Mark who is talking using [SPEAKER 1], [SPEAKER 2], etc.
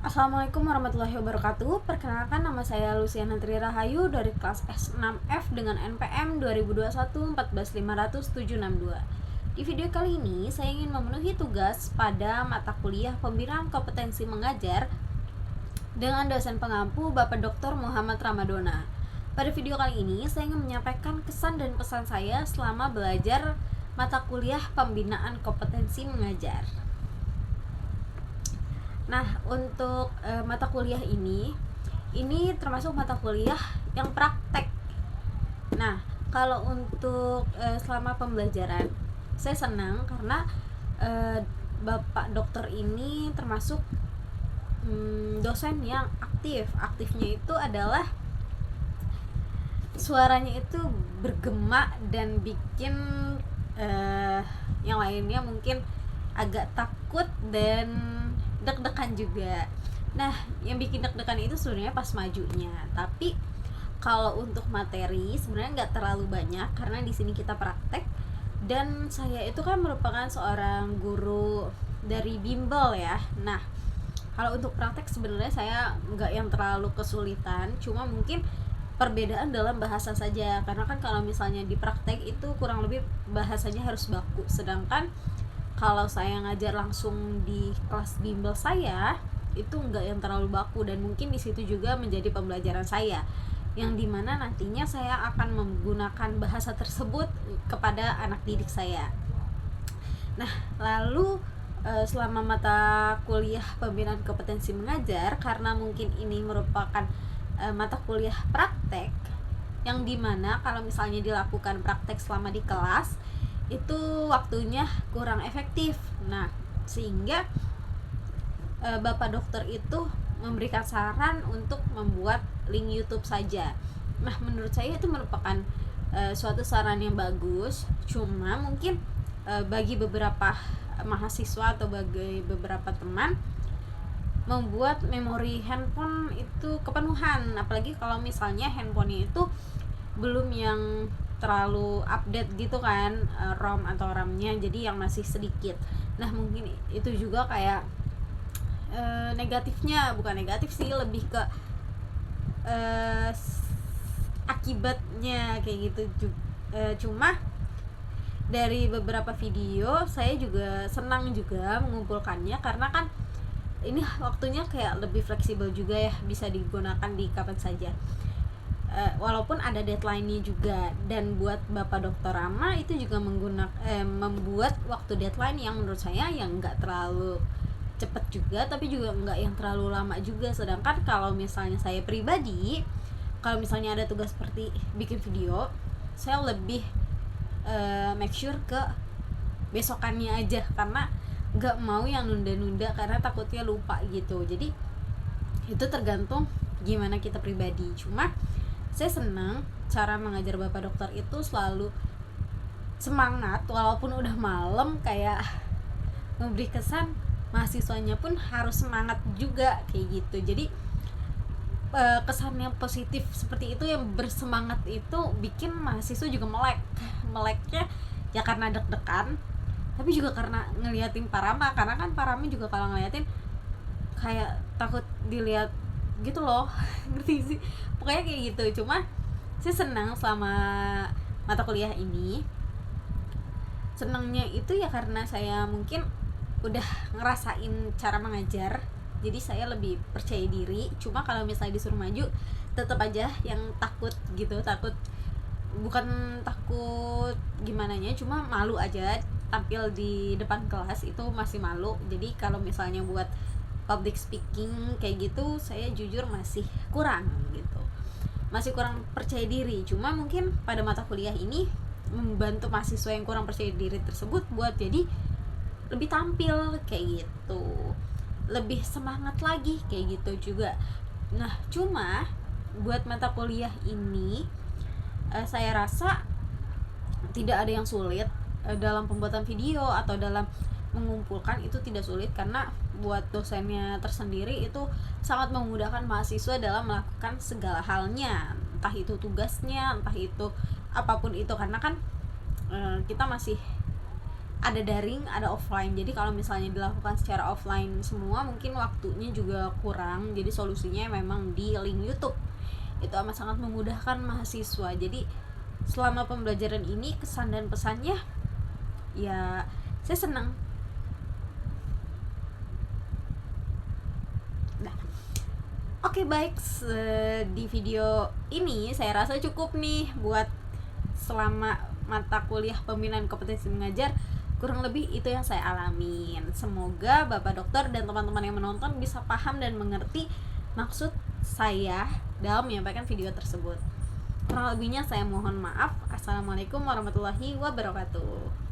[SPEAKER 1] Assalamualaikum warahmatullahi wabarakatuh. Perkenalkan, nama saya Luciana Tri Rahayu dari kelas S6F dengan NPM 2021 14500 762. Di video kali ini saya ingin memenuhi tugas pada mata kuliah Pembinaan Kompetensi Mengajar dengan dosen pengampu Bapak Dr. Muhammad Ramadona. Pada video kali ini saya ingin menyampaikan kesan dan pesan saya selama belajar mata kuliah Pembinaan Kompetensi Mengajar. Nah, untuk mata kuliah ini termasuk mata kuliah yang praktek. Nah, kalau untuk selama pembelajaran, saya senang karena Bapak Dokter ini termasuk dosen yang aktif. Aktifnya itu adalah suaranya itu bergema dan bikin yang lainnya mungkin agak takut dan deg-degan juga. Nah, yang bikin deg-degan itu sebenarnya pas majunya. Tapi kalau untuk materi sebenarnya nggak terlalu banyak karena di sini kita praktek. Dan saya itu kan merupakan seorang guru dari bimbel ya. Nah, kalau untuk praktek sebenarnya saya nggak yang terlalu kesulitan. Cuma mungkin perbedaan dalam bahasa saja. Karena kan kalau misalnya di praktek itu kurang lebih bahasanya harus baku. Sedangkan kalau saya ngajar langsung di kelas bimbel saya itu enggak yang terlalu baku, dan mungkin di situ juga menjadi pembelajaran saya yang dimana nantinya saya akan menggunakan bahasa tersebut kepada anak didik saya. Nah, lalu selama mata kuliah Pembinaan Kompetensi Mengajar, karena mungkin ini merupakan mata kuliah praktek yang dimana kalau misalnya dilakukan praktek selama di kelas itu waktunya kurang efektif. Nah, sehingga Bapak Dokter itu memberikan saran untuk membuat link YouTube saja. Nah, menurut saya itu merupakan suatu saran yang bagus. Cuma mungkin bagi beberapa mahasiswa atau bagi beberapa teman, membuat memori handphone itu kepenuhan, apalagi kalau misalnya handphonenya itu belum yang terlalu update gitu kan, ROM atau RAM-nya, jadi yang masih sedikit. Nah, mungkin itu juga kayak negatifnya, bukan negatif sih, lebih ke akibatnya kayak gitu. Cuma dari beberapa video saya juga senang juga mengumpulkannya karena kan ini waktunya kayak lebih fleksibel juga ya, bisa digunakan di kapan saja. Walaupun ada deadline-nya juga, dan buat Bapak Dr. Rama itu juga membuat waktu deadline yang menurut saya yang nggak terlalu cepet juga, tapi juga nggak yang terlalu lama juga. Sedangkan kalau misalnya saya pribadi, kalau misalnya ada tugas seperti bikin video, saya lebih make sure ke besokannya aja, karena nggak mau yang nunda-nunda karena takutnya lupa gitu. Jadi itu tergantung gimana kita pribadi. Cuma saya senang cara mengajar Bapak Dokter itu selalu semangat walaupun udah malam, kayak memberi kesan mahasiswanya pun harus semangat juga kayak gitu. Jadi kesan yang positif seperti itu, yang bersemangat itu bikin mahasiswa juga meleknya ya karena deg-degan, tapi juga karena ngeliatin Parama, karena kan Parama juga kalau ngeliatin kayak takut dilihat gitu loh ngerti sih, pokoknya kayak gitu. Cuma saya senang selama mata kuliah ini. Senangnya itu ya karena saya mungkin udah ngerasain cara mengajar, jadi saya lebih percaya diri. Cuma kalau misalnya disuruh maju, tetap aja yang takut gitu. Takut, bukan takut gimana nya, cuma malu aja tampil di depan kelas itu masih malu. Jadi kalau misalnya buat public speaking kayak gitu, saya jujur masih kurang gitu, masih kurang percaya diri. Cuma mungkin pada mata kuliah ini membantu mahasiswa yang kurang percaya diri tersebut buat jadi lebih tampil kayak gitu, lebih semangat lagi kayak gitu juga. Nah, cuma buat mata kuliah ini saya rasa tidak ada yang sulit dalam pembuatan video atau dalam mengumpulkan, itu tidak sulit karena buat dosennya tersendiri itu sangat memudahkan mahasiswa dalam melakukan segala halnya, entah itu tugasnya, entah itu apapun itu. Karena kan kita masih ada daring, ada offline. Jadi kalau misalnya dilakukan secara offline semua mungkin waktunya juga kurang. Jadi solusinya memang di link YouTube. Itu amat sangat memudahkan mahasiswa. Jadi selama pembelajaran ini kesan dan pesannya ya saya senang. Nah, oke, baik, di video ini saya rasa cukup nih buat selama mata kuliah pembinaan kompetensi mengajar. Kurang lebih itu yang saya alamin. Semoga Bapak Dokter dan teman-teman yang menonton bisa paham dan mengerti maksud saya dalam menyampaikan video tersebut. Kurang lebihnya saya mohon maaf. Assalamualaikum warahmatullahi wabarakatuh.